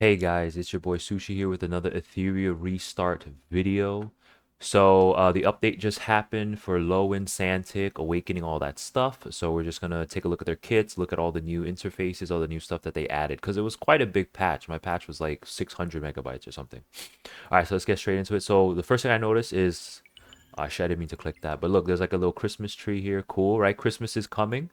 Hey guys, it's your boy Sushi here with another Etheria restart video. So the update just happened for lowan, santik, awakening, all that stuff. So we're just gonna take a look at their kits, look at all the new interfaces, all the new stuff that they added, because it was quite a big patch. My patch was like 600 megabytes or something. All right, so let's get straight into it. So the first thing I noticed is, shit, I didn't mean to click that, but look, there's like a little Christmas tree here. Cool, right? Christmas is coming.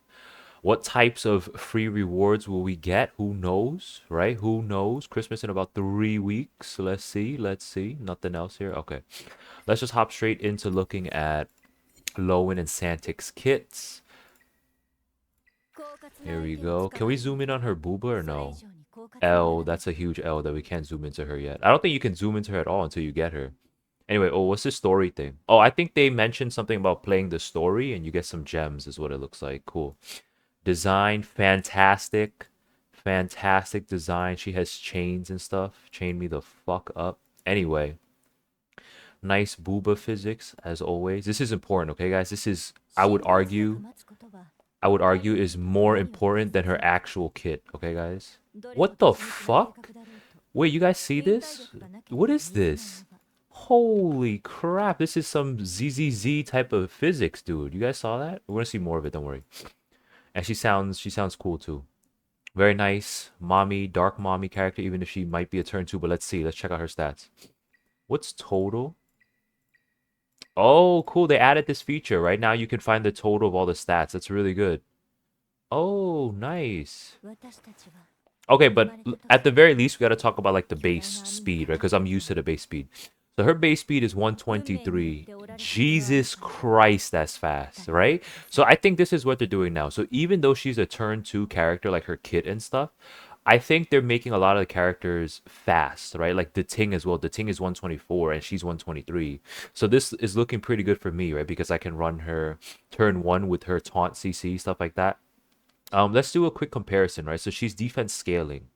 What types of free rewards will we get? Who knows, right? Who knows? Christmas in about 3 weeks. Let's see. Let's see. Nothing else here. Okay. Let's just hop straight into looking at Lowen and Santik's kits. Here we go. Can we zoom in on her booba or no? L, that's a huge L that we can't zoom into her yet. I don't think you can zoom into her at all until you get her. Anyway, oh, what's the story thing? Oh, I think they mentioned something about playing the story and you get some gems, is what it looks like. Cool. Design, fantastic. Fantastic design. She has chains and stuff. Chain me the fuck up. Anyway, nice booba physics as always. This is important, okay, guys? This is, I would argue, is more important than her actual kit, okay, guys? What the fuck? Wait, you guys see this? What is this? Holy crap, this is some ZZZ type of physics, dude. You guys saw that? We're gonna see more of it, don't worry. And she sounds cool too. Very nice mommy, dark mommy character, even if she might be a turn two. But let's see. Let's check out her stats. What's total? Oh, cool. They added this feature. Right now you can find the total of all the stats. That's really good. Oh, nice. Okay, but at the very least, we got to talk about like the base speed, right? Because I'm used to the base speed. So her base speed is 123. Jesus Christ, that's fast, right? So I think this is what they're doing now. So even though she's a turn two character, like her kit and stuff, I think they're making a lot of the characters fast, right? Like the Ting as well. The Ting is 124 and she's 123. So this is looking pretty good for me, right? Because I can run her turn one with her taunt CC, stuff like that. Let's do a quick comparison, right? So she's defense scaling,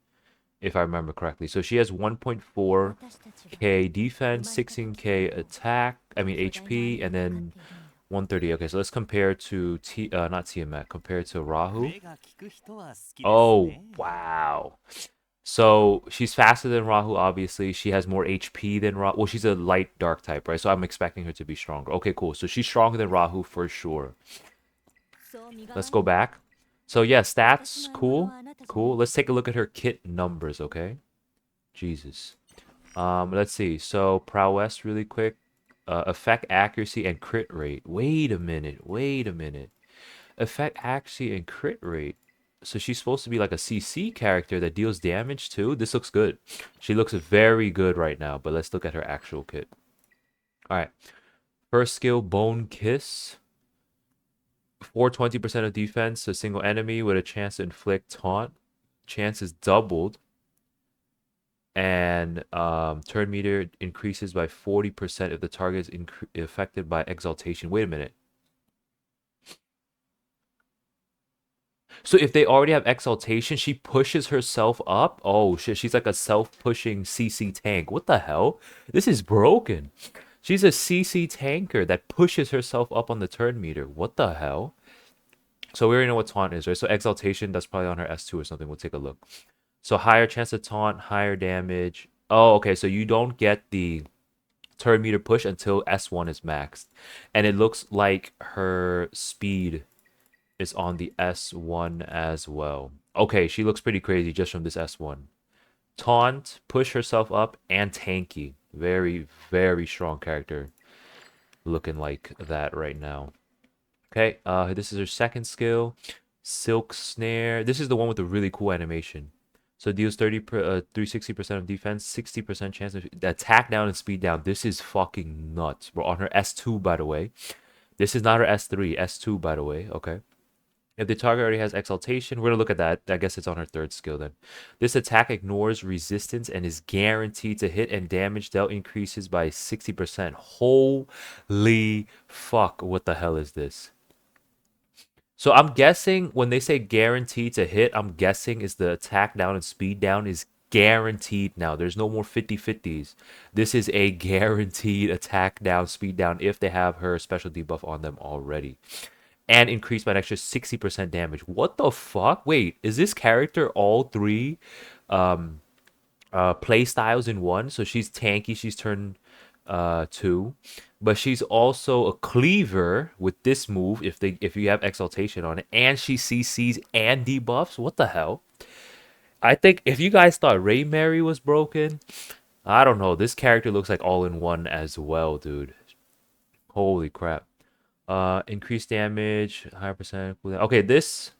if I remember correctly. So she has 1.4k defense, 16k attack, I mean HP, and then 130. Okay, so let's compare to not Tiamat, compare to Rahu. Oh, wow. So she's faster than Rahu, obviously. She has more HP than Rahu. Well, she's a light dark type, right? So I'm expecting her to be stronger. Okay, cool. So she's stronger than Rahu for sure. Let's go back. So yeah, stats, cool. Cool. Let's take a look at her kit numbers, okay? Jesus. Let's see. So prowess really quick. Effect accuracy and crit rate. Wait a minute. Wait a minute. Effect accuracy and crit rate. So she's supposed to be like a CC character that deals damage too. This looks good. She looks very good right now, but let's look at her actual kit. All right. First skill, Bone Kiss. 420% of defense to a single enemy with a chance to inflict taunt. Chance is doubled. And turn meter increases by 40% if the target is affected by exaltation. Wait a minute. So if they already have exaltation, she pushes herself up? Oh shit, she's like a self-pushing CC tank. What the hell? This is broken. She's a CC tanker that pushes herself up on the turn meter. What the hell? So we already know what taunt is, right? So exaltation, that's probably on her S2 or something. We'll take a look. So higher chance of taunt, higher damage. Oh, okay. So you don't get the turn meter push until S1 is maxed. And it looks like her speed is on the S1 as well. Okay, she looks pretty crazy just from this S1. Taunt, push herself up, and tanky. Very, very strong character. Looking like that right now. Okay, this is her second skill. Silk Snare. This is the one with the really cool animation. So it deals 360% of defense, 60% chance of attack down and speed down. This is fucking nuts. We're on her S2, by the way. This is not her S3, S2, by the way. Okay. If the target already has exaltation, we're gonna look at that. I guess it's on her third skill then. This attack ignores resistance and is guaranteed to hit, and damage dealt increases by 60%. Holy fuck, what the hell is this? So I'm guessing when they say guaranteed to hit, I'm guessing is the attack down and speed down is guaranteed now. There's no more 50-50s. This is a guaranteed attack down, speed down if they have her special debuff on them already. And increased by an extra 60% damage. What the fuck? Wait, is this character all three play styles in one. So she's tanky. She's turn 2, but she's also a cleaver with this move if you have exaltation on it, and she CCs and debuffs. What the hell? I think if you guys thought Ray Mary was broken, I don't know. This character looks like all in one as well, dude. Holy crap. Increased damage, higher percent cooldown. Okay, this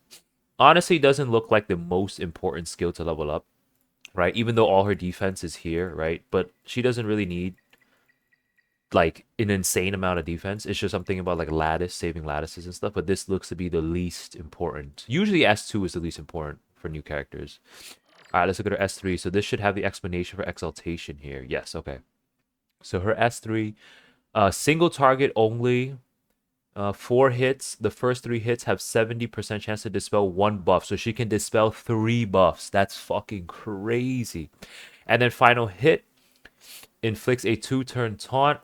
honestly doesn't look like the most important skill to level up, right? Even though all her defense is here, right? But she doesn't really need like an insane amount of defense. It's just something about like lattice, saving lattices and stuff. But this looks to be the least important. Usually S2 is the least important for new characters. All right, let's look at her S3. So this should have the explanation for exaltation here. Yes, okay. So her S3, single target only. 4 hits. The first 3 hits have 70% chance to dispel 1 buff. So she can dispel 3 buffs. That's fucking crazy. And then final hit inflicts a 2-turn taunt.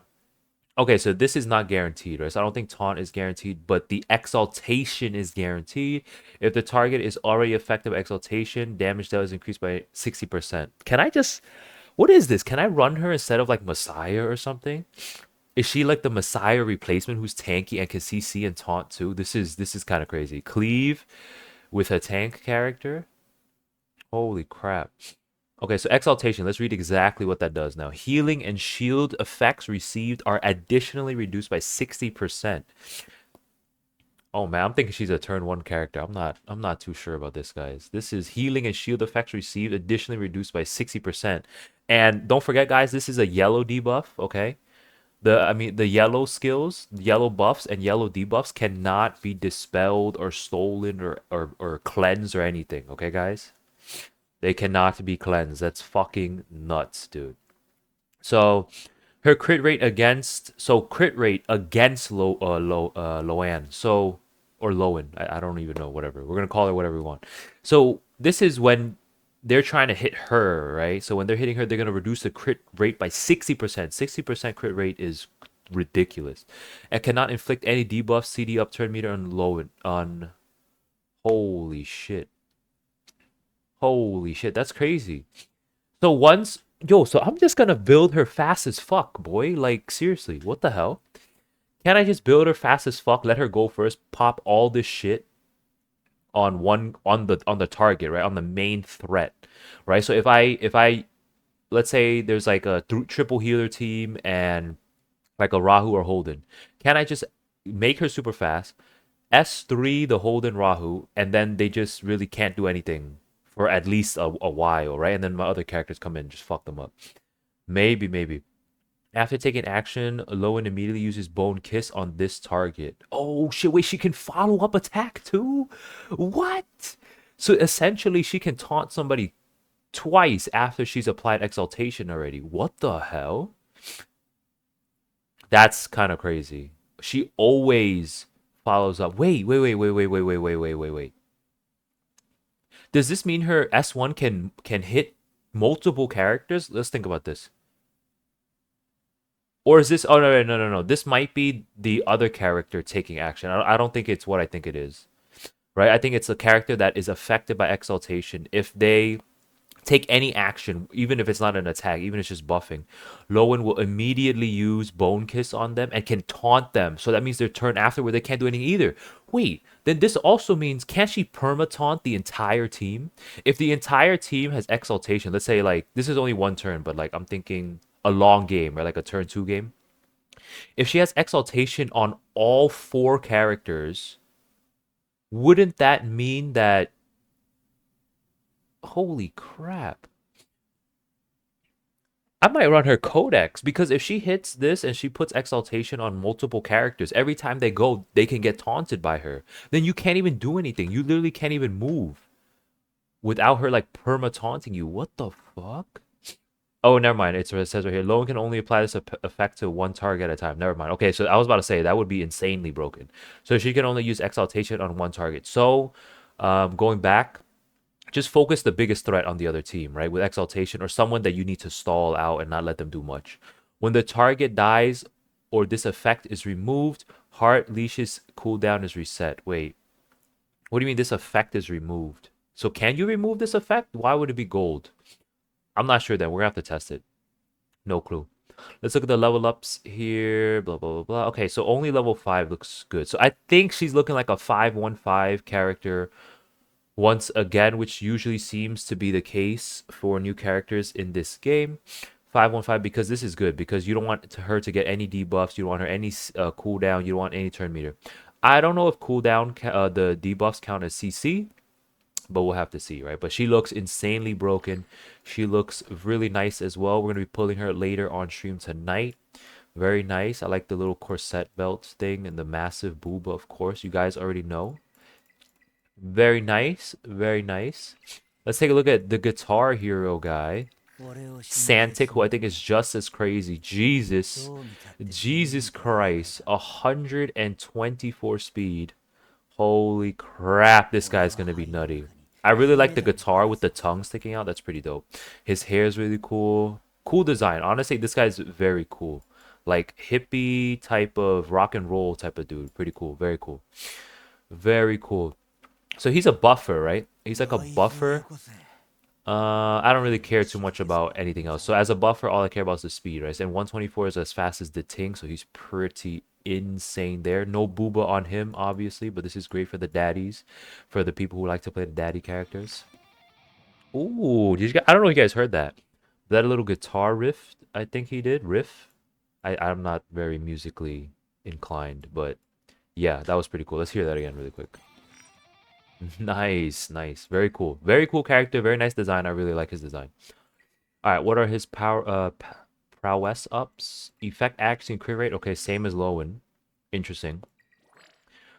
Okay, so this is not guaranteed, right? So I don't think taunt is guaranteed, but the exaltation is guaranteed. If the target is already effective exaltation, damage dealt is increased by 60%. Can I just... What is this? Can I run her instead of like Messiah or something? Is she like the Messiah replacement who's tanky and can CC and taunt too? This is kind of crazy. Cleave with a tank character? Holy crap. Okay, so exaltation. Let's read exactly what that does now. Healing and shield effects received are additionally reduced by 60%. Oh man, I'm thinking she's a turn 1 character. I'm not too sure about this, guys. This is healing and shield effects received additionally reduced by 60%. And don't forget, guys, this is a yellow debuff, okay? The yellow skills, yellow buffs, and yellow debuffs cannot be dispelled or stolen or cleansed or anything, okay, guys? They cannot be cleansed. That's fucking nuts, dude. So her crit rate against lowan. So or lowan. I don't even know, whatever. We're gonna call it whatever we want. So this is when they're trying to hit her, right? So when they're hitting her, they're gonna reduce the crit rate by 60%. 60% crit rate is ridiculous. And cannot inflict any debuff, CD upturn meter on lowan on holy shit. Holy shit, that's crazy. So once, yo, so I'm just gonna build her fast as fuck, boy. Like, seriously, what the hell? Can't I just build her fast as fuck, let her go first, pop all this shit on the target, right? On the main threat, right? So if I let's say there's like a triple healer team and like a Rahu or Holden, can I just make her super fast, S3 the Holden Rahu, and then they just really can't do anything for at least a while, right? And then my other characters come in and just fuck them up. Maybe. After taking action, Lowen immediately uses Bone Kiss on this target. Oh shit, wait, she can follow up attack too? What? So essentially she can taunt somebody twice after she's applied exaltation already. What the hell? That's kind of crazy. She always follows up. Wait. Does this mean her S1 can hit multiple characters? Let's think about this. Or is this? Oh no. This might be the other character taking action. I don't think it's what I think it is. Right? I think it's a character that is affected by exaltation. If they take any action, even if it's not an attack, even if it's just buffing, Lowen will immediately use Bone Kiss on them and can taunt them. So that means their turn after where they can't do anything either. Wait, then this also means can't she perma taunt the entire team? If the entire team has exaltation, let's say like this is only one turn, but like I'm thinking a long game, right? Like a turn 2 game. If she has exaltation on all 4 characters, wouldn't that mean that holy crap? I might run her Codex because if she hits this and she puts exaltation on multiple characters, every time they go, they can get taunted by her. Then you can't even do anything. You literally can't even move without her like perma taunting you. What the fuck? Oh, never mind. It says right here, Lowen can only apply this effect to one target at a time. Never mind. Okay, so I was about to say that would be insanely broken. So she can only use exaltation on one target. So, going back, just focus the biggest threat on the other team, right? With exaltation or someone that you need to stall out and not let them do much. When the target dies or this effect is removed, heart leash's cooldown is reset. Wait, what do you mean this effect is removed? So can you remove this effect? Why would it be gold? I'm not sure then. We're gonna have to test it. No clue. Let's look at the level ups here. Blah blah blah blah. Okay, so only level 5 looks good. So I think she's looking like a 515 character once again, which usually seems to be the case for new characters in this game. 515 because this is good because you don't want her to get any debuffs. You don't want her any cooldown. You don't want any turn meter. I don't know if cooldown the debuffs count as CC, but we'll have to see, right? But she looks insanely broken. She looks really nice as well. We're going to be pulling her later on stream tonight. Very nice. I like the little corset belt thing and the massive booba, of course. You guys already know. Very nice. Very nice. Let's take a look at the guitar hero guy. Santik, who I think is just as crazy. Jesus. Jesus Christ. 124 speed. Holy crap, this guy's gonna be nutty. I really like the guitar with the tongue sticking out. That's pretty dope. His hair is really cool. Cool design. Honestly, this guy's very cool. Like hippie type of rock and roll type of dude. Pretty cool. Very cool. Very cool. So he's a buffer, right? He's like a buffer. I don't really care too much about anything else. So as a buffer, all I care about is the speed, right? And 124 is as fast as the Ting, so he's pretty insane there. No booba on him, obviously, but this is great for the daddies, for the people who like to play the daddy characters. Ooh, I don't know if you guys heard that. That little guitar riff, I think he did. Riff. I'm not very musically inclined, but yeah, that was pretty cool. Let's hear that again really quick. Nice, nice. Very cool. Very cool character. Very nice design. I really like his design. All right, what are his prowess ups? Effect accuracy and crit rate. Okay, same as Lowen. Interesting.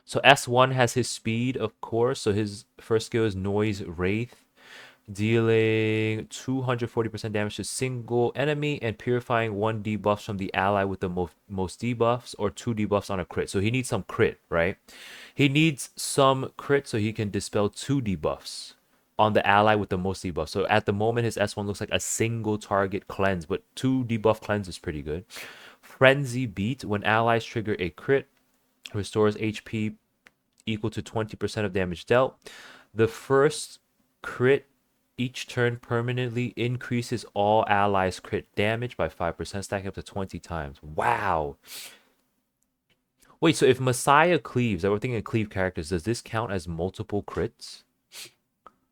So S1 has his speed, of course. So his first skill is Noise Wraith, dealing 240% damage to single enemy and purifying 1 debuffs from the ally with the most debuffs or 2 debuffs on a crit. So he needs some crit, right? He needs some crit so he can dispel 2 debuffs on the ally with the most debuffs. So at the moment, his S1 looks like a single target cleanse, but 2 debuff cleanse is pretty good. Frenzy Beat. When allies trigger a crit, restores HP equal to 20% of damage dealt. The first crit each turn permanently increases all allies' crit damage by 5%, stacking up to 20 times. Wow. Wait, so if Messiah cleaves, I was thinking of cleave characters, does this count as multiple crits?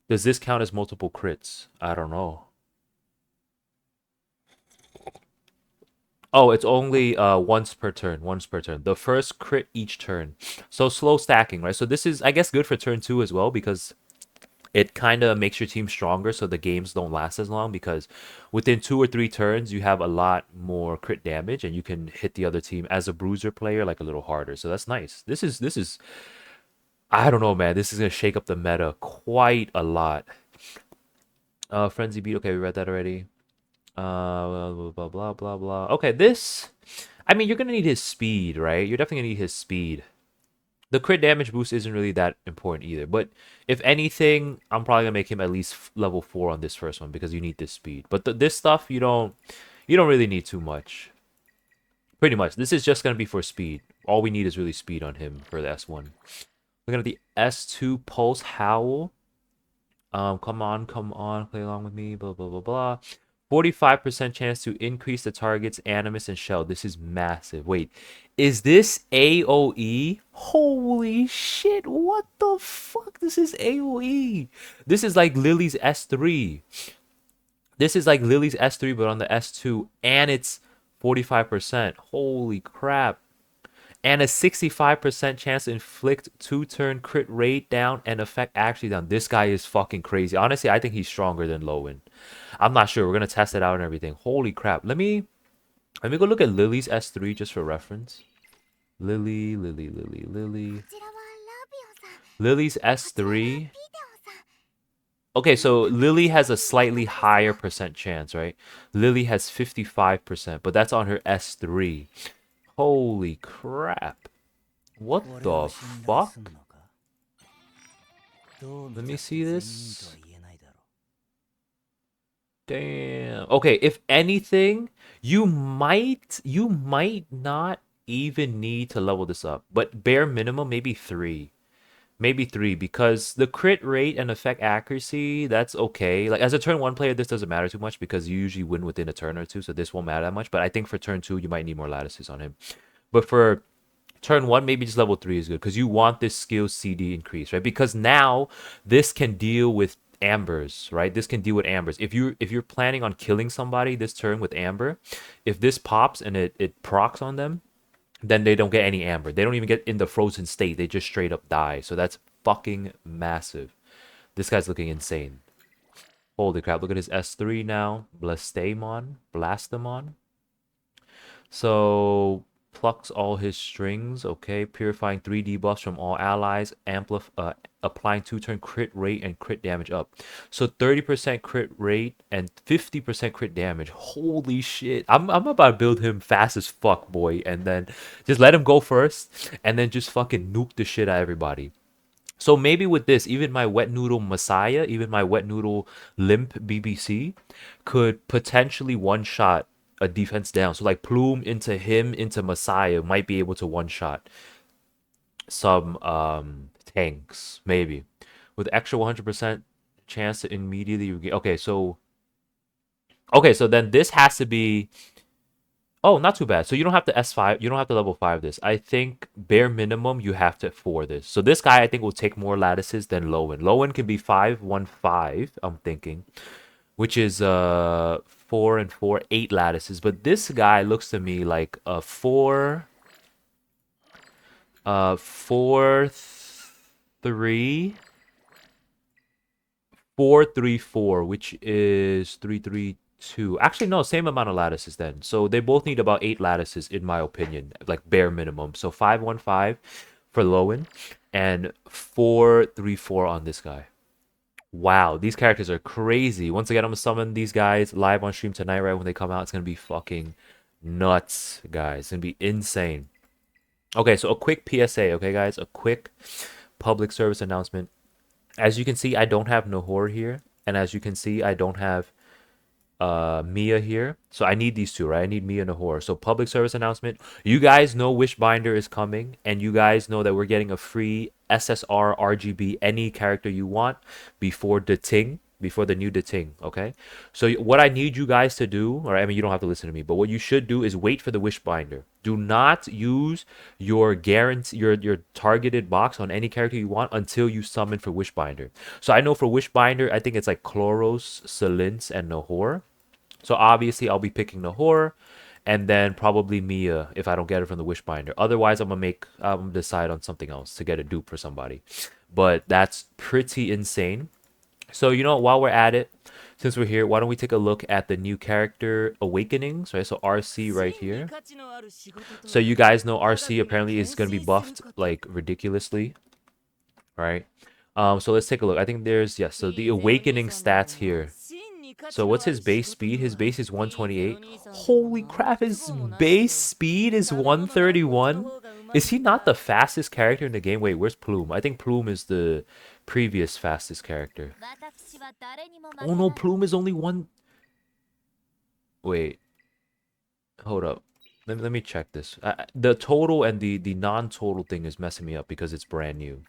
Does this count as multiple crits? I don't know. Oh, it's only once per turn. Once per turn. The first crit each turn. So slow stacking, right? So this is, I guess, good for turn 2 as well because it kind of makes your team stronger so the games don't last as long because within 2 or 3 turns you have a lot more crit damage and you can hit the other team as a bruiser player like a little harder. So that's nice. This is I don't know, man. This is gonna shake up the meta quite a lot. Frenzy Beat. Okay, we read that already. Blah blah blah blah blah. Okay, this. I mean, you're gonna need his speed, right? You're definitely gonna need his speed. The crit damage boost isn't really that important either. But if anything, I'm probably gonna make him at least level 4 on this first one because you need this speed. But this stuff you don't really need too much. Pretty much, this is just gonna be for speed. All we need is really speed on him for the S1. Looking at the S2 Pulse Howl. Come on, play along with me. Blah blah blah blah. 45% chance to increase the target's animus and shell. This is massive. Wait, is this AoE? Holy shit, what the fuck? This is AoE. This is like Lily's S3. This is like Lily's S3, but on the S2, and it's 45%. Holy crap. And a 65% chance to inflict 2-turn crit rate down and effect actually down. This guy is fucking crazy. Honestly, I think he's stronger than Lowen. I'm not sure. We're gonna test it out and everything. Holy crap. Let me go look at Lily's S3 just for reference. Lily. Lily's S3. Okay, so Lily has a slightly higher percent chance, right? Lily has 55%, but that's on her S3. Holy crap. What the fuck? Let me see this. Damn. Okay, if anything, you might not even need to level this up, but bare minimum maybe 3. Maybe 3 because the crit rate and effect accuracy, that's okay. Like as a turn 1 player, this doesn't matter too much because you usually win within a turn or two, so this won't matter that much. But I think for turn 2, you might need more lattices on him. But for turn 1, maybe just level 3 is good because you want this skill CD increase, right? Because now this can deal with ambers, right? This can deal with ambers. If you're planning on killing somebody this turn with amber, if this pops and it procs on them, then they don't get any amber. They don't even get in the frozen state. They just straight up die. So that's fucking massive. This guy's looking insane. Holy crap, look at his S3 now. Blastamon. So plucks all his strings, okay. Purifying 3 debuffs from all allies, applying 2-turn crit rate and crit damage up. So 30% crit rate and 50% crit damage. Holy shit. I'm about to build him fast as fuck, boy. And then just let him go first. And then just fucking nuke the shit out of everybody. So maybe with this, even my Wet Noodle Messiah, even my Wet Noodle Limp BBC could potentially one-shot a defense down. So like Plume into him into Messiah might be able to one-shot some tanks, maybe. With extra 100% chance to immediately regain. Okay, so then this has to be. Oh, not too bad. So you don't have to S5, you don't have to level 5 this. I think bare minimum you have to 4 this. So this guy I think will take more lattices than Lowan. Lowan can be 5-1-5, I'm thinking, which is 4 and 4, 8 lattices. But this guy looks to me like a 4-3 4-3-4, which is 3-3-2. Actually, no, same amount of lattices then. So they both need about 8 lattices, in my opinion, like bare minimum. So 5-1-5 for Lowen and 4-3-4 on this guy. Wow, these characters are crazy. Once again, I'm gonna summon these guys live on stream tonight, right when they come out. It's gonna be fucking nuts, guys. It's gonna be insane. Okay, so a quick PSA, okay, guys? A quick public service announcement. As you can see, I don't have Nahor here. And as you can see, I don't have Mia here. So I need these two, right? I need Mia and Nahor. So public service announcement. You guys know Wishbinder is coming. And you guys know that we're getting a free SSR RGB any character you want before the Ting. Before the new Ting, okay? So what I need you guys to do, or I mean, you don't have to listen to me, but what you should do is wait for the Wishbinder. Do not use your guarantee, your targeted box on any character you want until you summon for Wishbinder. So I know for Wishbinder, I think it's like Chloros, Selins, and Nahor. So obviously I'll be picking Nahor, and then probably Mia if I don't get it from the Wishbinder. Otherwise, I'm gonna decide on something else to get a dupe for somebody. But that's pretty insane. So, you know, while we're at it, since we're here, why don't we take a look at the new character Awakenings, right? So RC right here. So you guys know RC apparently is going to be buffed like ridiculously, right? So let's take a look. I think there's, yes, so the Awakening stats here. So what's his base speed? His base is 128. Holy crap, his base speed is 131? Is he not the fastest character in the game? Wait, where's Plume? I think Plume is the previous fastest character. Oh no, Plume is only one. Wait, hold up. Let me check this. The total and the non-total thing is messing me up because it's brand new.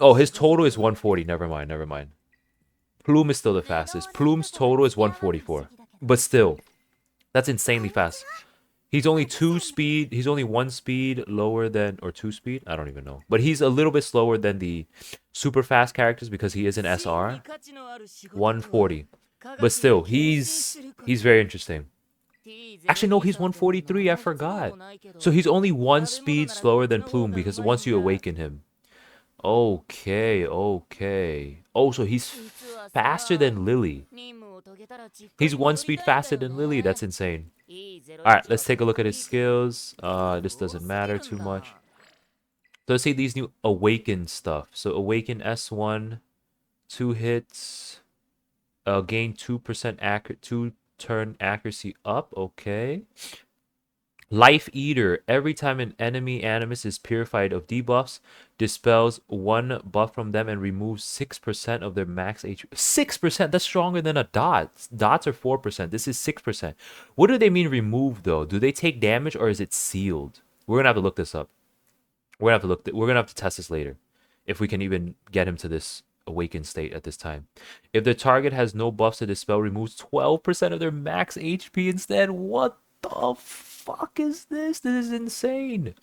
Oh, his total is 140. Never mind, never mind. Plume is still the fastest. Plume's total is 144. But still, that's insanely fast. He's only 2 speed. He's only 1 speed lower than, or 2 speed? I don't even know. But he's a little bit slower than the super fast characters because he is an SR. 140. But still, he's very interesting. Actually, no, he's 143. I forgot. So he's only 1 speed slower than Plume because once you awaken him. Okay, okay. Oh, so he's faster than Lily. He's 1 speed faster than Lily. That's insane. Alright, let's take a look at his skills. This doesn't matter too much. So let's see these new Awaken stuff. So Awaken S1, 2 hits. Gain 2% accurate, 2-turn accuracy up. Okay. Life Eater. Every time an enemy animus is purified of debuffs, dispels 1 buff from them and removes 6% of their max HP. 6%? That's stronger than a dot. Dots are 4%. This is 6%. What do they mean remove, though? Do they take damage or is it sealed? We're going to have to look this up. We're going to have to test this later. if we can even get him to this awakened state at this time. If the target has no buffs to dispel, removes 12% of their max HP instead. What the fuck is this? This is insane.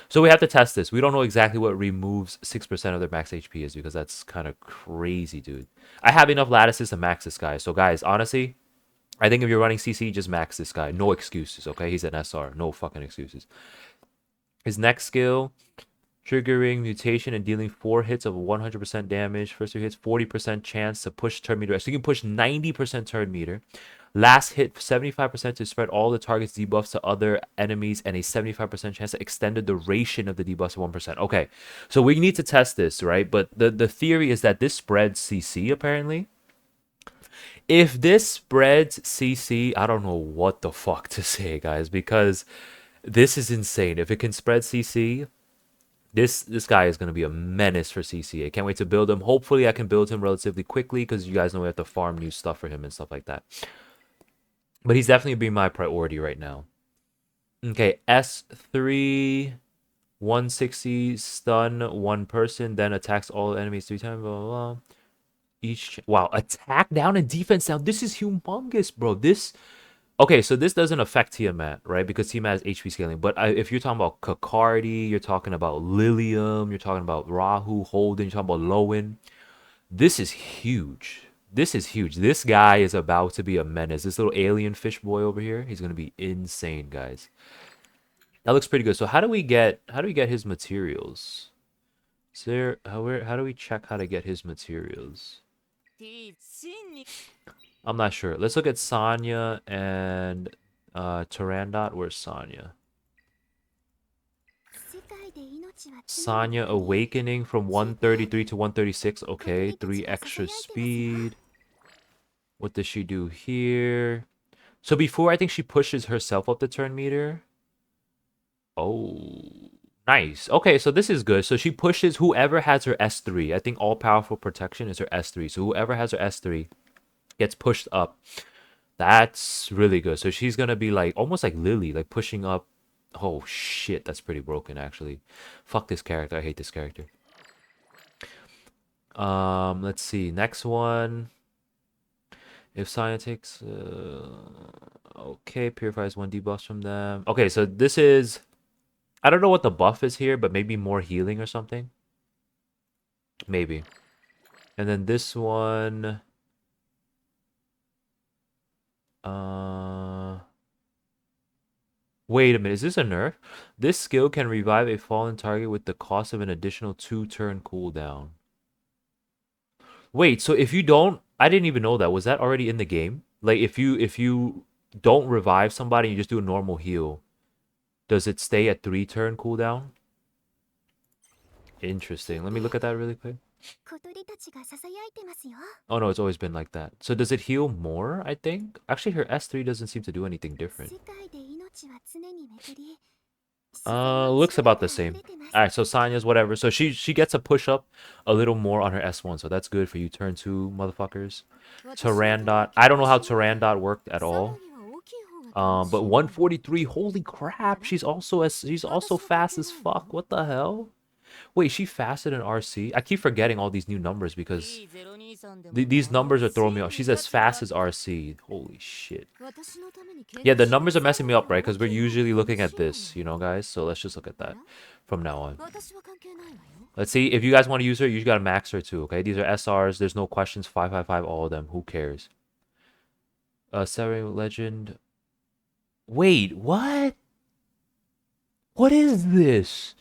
So we have to test this. We don't know exactly what removes 6% of their max HP is because that's kind of crazy, dude. I have enough lattices to max this guy. So guys, honestly, I think if you're running CC, just max this guy. No excuses, okay? He's an SR. No fucking excuses. His next skill, triggering mutation and dealing 4 hits of 100% damage. First 2 hits, 40% chance to push turn meter. So you can push 90% turn meter. Last hit, 75% to spread all the target's debuffs to other enemies and a 75% chance to extend the duration of the debuffs to 1%. Okay, so we need to test this, right? But the theory is that this spreads CC, apparently. If this spreads CC, I don't know what the fuck to say, guys, because this is insane. If it can spread CC, this guy is going to be a menace for CC. I can't wait to build him. Hopefully, I can build him relatively quickly because you guys know we have to farm new stuff for him and stuff like that. But he's definitely being my priority right now. Okay, S3, 160, stun one person, then attacks all enemies 3 times, blah, blah, blah. Wow, attack down and defense down. This is humongous, bro. Okay, so this doesn't affect Tiamat, right? Because Tiamat has HP scaling. But if you're talking about Kakardi, you're talking about Lilium, you're talking about Rahu, Holden, you're talking about Lowan. This is huge. This is huge. This guy is about to be a menace. This little alien fish boy over here, he's gonna be insane, guys. That looks pretty good. So how do we get his materials? Is there how do we check how to get his materials? I'm not sure. Let's look at Sanya and Tyrandot. Where's Sanya? Sanya awakening from 133 to 136. Okay, 3 extra speed. What does she do here? So before, I think she pushes herself up the turn meter. Oh, nice. Okay, so this is good. So she pushes whoever has her S3. I think all powerful protection is her S3. So whoever has her S3 gets pushed up. That's really good. So she's gonna be like almost like Lily, like pushing up. Oh shit, that's pretty broken actually. Fuck this character. I hate this character. Let's see. Next one. If Scion takes okay, purifies 1 debuffs from them. Okay, so this is I don't know what the buff is here, but maybe more healing or something. Maybe. And then this one wait a minute, is this a nerf? This skill can revive a fallen target with the cost of an additional 2 turn cooldown. Wait, so if you don't, I didn't even know that. Was that already in the game? Like if you don't revive somebody, you just do a normal heal. Does it stay at 3 turn cooldown? Interesting. Let me look at that really quick. Oh no, it's always been like that. So does it heal more, I think? Actually, her S3 doesn't seem to do anything different. Looks about the same. Alright, so Sanya's whatever. So she gets a push up a little more on her S1, so that's good for you turn 2 motherfuckers. Tyrandot. I don't know how Tyrandot worked at all. But 143, holy crap, she's also fast as fuck. What the hell? Wait, she fasted in RC? I keep forgetting all these new numbers because these numbers are throwing me off. She's as fast as RC. Holy shit. Yeah, the numbers are messing me up, right? Because we're usually looking at this, you know, guys? So let's just look at that from now on. Let's see. If you guys want to use her, you got to max her too, okay? These are SRs. There's no questions. 555, all of them. Who cares? Seven Legend. Wait, what? What is this?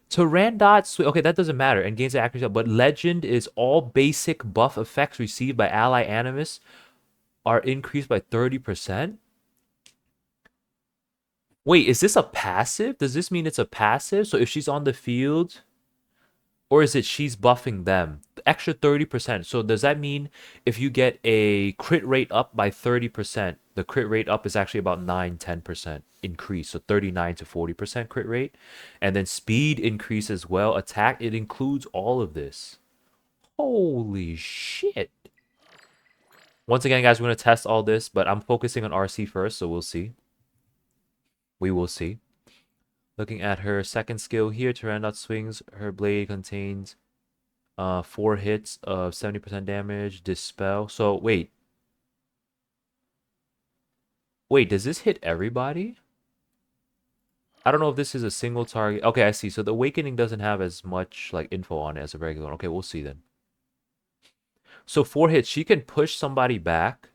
Tyrandot, okay, that doesn't matter, and gains the accuracy, but Legend is all basic buff effects received by ally animus are increased by 30%. Wait, is this a passive? Does this mean it's a passive? So if she's on the field, or is it she's buffing them? Extra 30%. So does that mean if you get a crit rate up by 30%, the crit rate up is actually about 9-10% increase. So 39 to 40% crit rate. And then speed increase as well. Attack, it includes all of this. Holy shit. Once again, guys, we're going to test all this, but I'm focusing on RC first, so we'll see. We will see. Looking at her second skill here, Tyrandot swings. Her blade contains 4 hits of 70% damage, dispel. So wait, does this hit everybody? I don't know if this is a single target. Okay, I see. So the awakening doesn't have as much like info on it as a regular one. Okay, we'll see then. So 4 hits, she can push somebody back.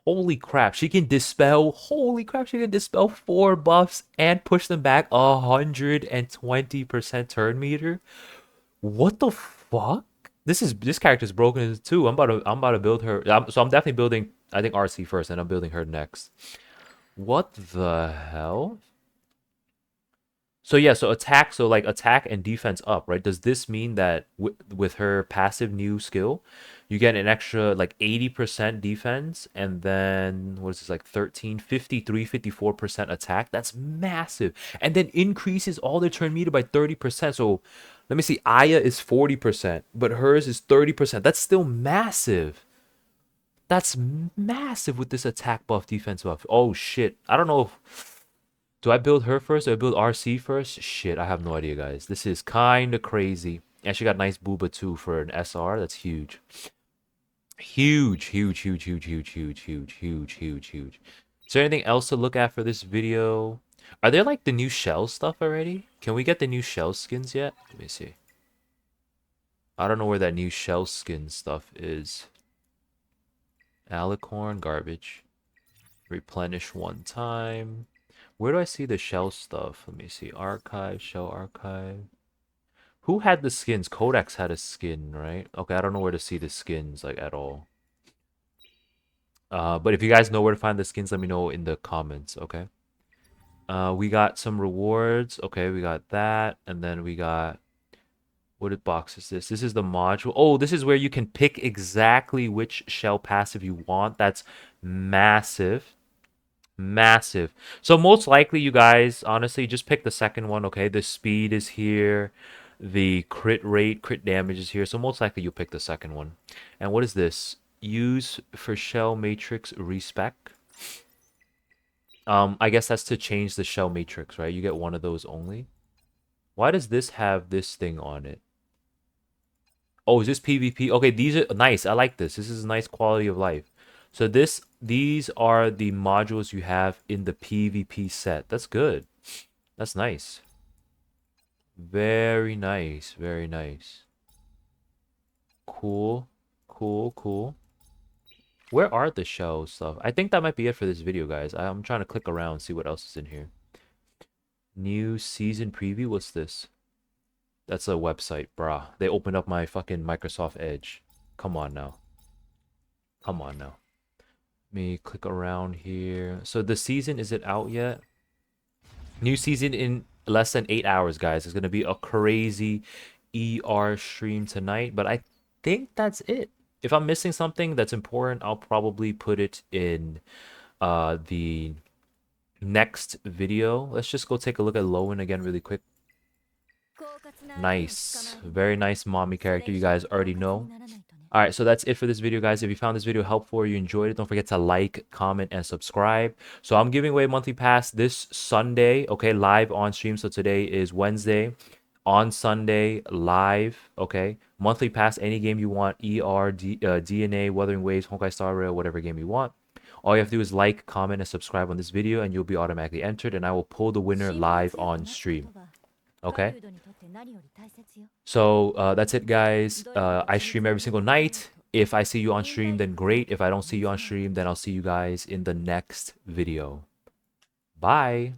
Holy crap, she can dispel. Holy crap, she can dispel 4 buffs and push them back 120% turn meter. What the fuck? This character's broken too. I'm about to build her. So I'm definitely building. I think RC first, and I'm building her next. What the hell? So yeah, so attack, so like attack and defense up, right? Does this mean that with her passive new skill, you get an extra like 80% defense and then what is this like 13, 53, 54% attack? That's massive. And then increases all their turn meter by 30%. So let me see, Aya is 40%, but hers is 30%. That's still massive. That's massive with this attack buff, defense buff. Oh shit. I don't know if do I build her first or I build RC first? Shit, I have no idea, guys. This is kind of crazy. And she got nice booba too for an SR. That's huge. Huge, huge, huge, huge, huge, huge, huge, huge, huge, huge. Is there anything else to look at for this video? Are there like the new shell stuff already? Can we get the new shell skins yet? Let me see. I don't know where that new shell skin stuff is. Alicorn, garbage. Replenish 1 time. Where do I see the shell stuff? Let me see. Archive, shell archive. Who had the skins? Codex had a skin, right? Okay, I don't know where to see the skins, like, at all. But if you guys know where to find the skins, let me know in the comments, okay? We got some rewards. Okay, we got that. And then we got... What box is this? This is the module. Oh, this is where you can pick exactly which shell passive you want. That's massive. Massive. So most likely you guys honestly just pick the second one, okay? The speed is here. The crit rate, crit damage is here. So most likely you'll pick the second one. And what is this? Use for shell matrix respec. I guess that's to change the shell matrix, right? You get one of those only. Why does this have this thing on it? Oh, is this PvP? Okay, these are nice. I like this. This is a nice quality of life. So these are the modules you have in the PvP set. That's good. That's nice. Very nice. Very nice. Cool. Cool, cool. Where are the shell stuff? I think that might be it for this video, guys. I'm trying to click around, see what else is in here. New season preview? What's this? That's a website, brah. They opened up my fucking Microsoft Edge. Come on now. Come on now. Let me click around here. So the season, is it out yet? New season in less than 8 hours, guys. It's going to be a crazy ER stream tonight. But I think that's it. If I'm missing something that's important, I'll probably put it in the next video. Let's just go take a look at Lowan again really quick. Nice. Very nice mommy character. You guys already know. Alright, so that's it for this video, guys. If you found this video helpful or you enjoyed it, don't forget to like, comment, and subscribe. So I'm giving away a monthly pass this Sunday, okay, live on stream. So today is Wednesday. On Sunday, live, okay? Monthly pass, any game you want, DNA, Wuthering Waves, Honkai Star Rail, whatever game you want. All you have to do is like, comment, and subscribe on this video, and you'll be automatically entered, and I will pull the winner live on stream. Okay? So that's it, guys. I stream every single night. If I see you on stream, then great. If I don't see you on stream, then I'll see you guys in the next video. Bye.